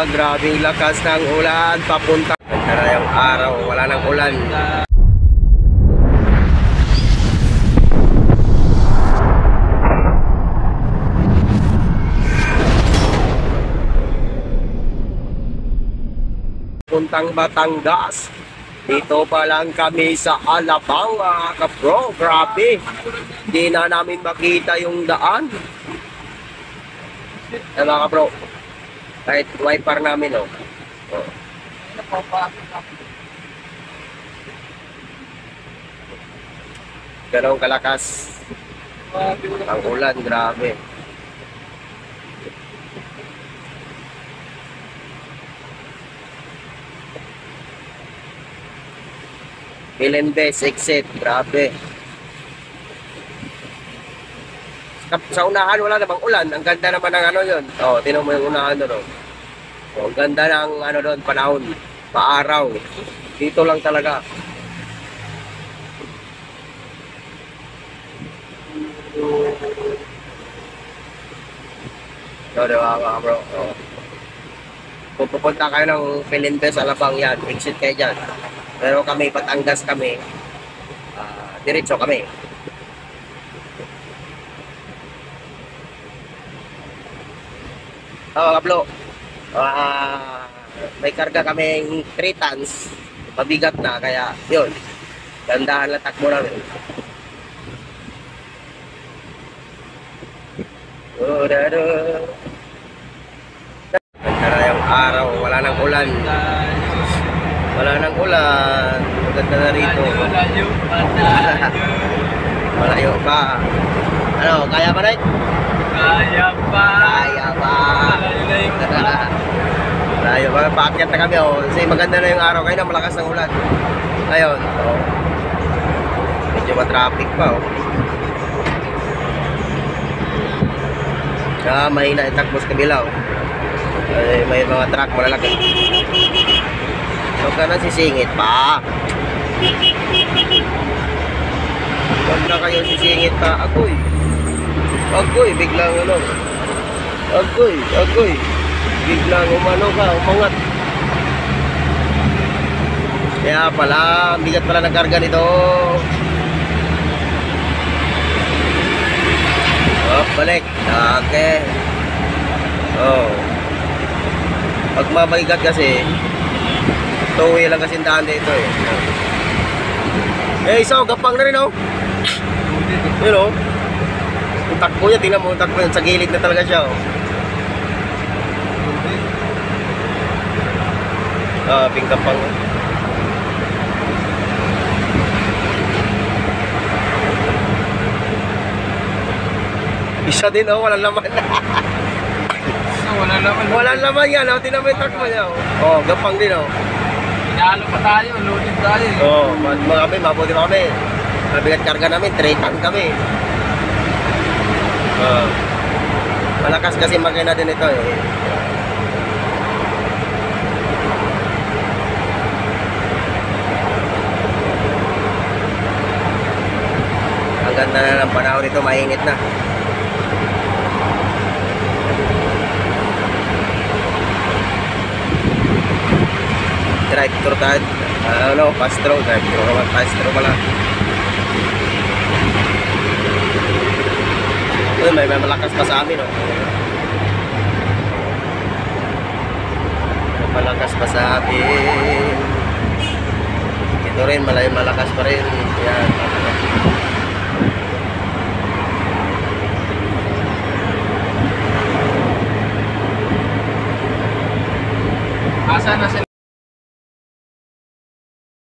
Grabing lakas ng ulan papunta. Ganda na yung araw, wala nang ulan. Puntang Batangas. Dito pa lang kami sa Alabang, mga ka-bro. Grabe. Hindi na namin makita yung daan. Mga ka-bro. Kahit wiper namin, oh. Oh. Ganong kalakas ang ulan, grabe. Melendez exit, grabe. Sa unahan wala namang ulan, ang ganda naman ng ano yun. Oh, tinan mo yung unahan doon. Oh, ang ganda ng ano doon, panahon, paaraw. Dito lang talaga. So, diba mga bro? Oh. Kung pupunta kayo ng Melendez, Alabang yan, exit kayo dyan. Pero kami, Batangas kami, diretso kami. Kablo, may karga kaming 3 tons, mabigat na, kaya yun, gandahan lang takbo namin. Ganda na yung araw, wala nang ulan. Wala nang ulan. Maganda na rito. Malayo pa. Ano, kaya ba, Nick? Kaya pa. Kaya pa. Malayo pa. Paakyat na kami, oh. Kasi maganda na yung araw. Kaya na malakas ng ulan. Ngayon, oh. Medyo matraffic pa, oh. Kaya mahina itakbo sa kabila, oh. May mga truck malalaki. Huwag ka na sisingit pa. Huwag na kayo sisingit pa. Agoy. Agoy, biglang ano. Agoy, agoy. Biglang umano ka, umangat. Kaya pala, bigat pala ng karga nito. Oh, balik. Okay. Oh. Pag mabigat kasi, two-way lang kasi daan dito eh. Eh, isa, gapang na rin, oh. Yun, oh. Yung takbo niya, tingnan mo yung takbo niya. Sa gilid na talaga siya, oh. Pingkapang. Isa din, oh. Walang laman. Wala naman. Walang laman yan, oh. Tingnan mo yung takbo niya, oh. Oh, gapang din, oh. Inalo pa tayo, loaded tayo. Oo, kami, mabuti pa kami. Mabigat karga namin, 3 ton kami. Malakas kasi makina din ito eh. Ang ganda na ng panahon nito, mainit na. Drive-thru tayo. Pass-thru. Drive-thru naman. Pass-thru pala. May malakas pa sa amin, oh. May malakas pa sa amin. Ito rin, malakas pa rin. Yan. Asa na sila?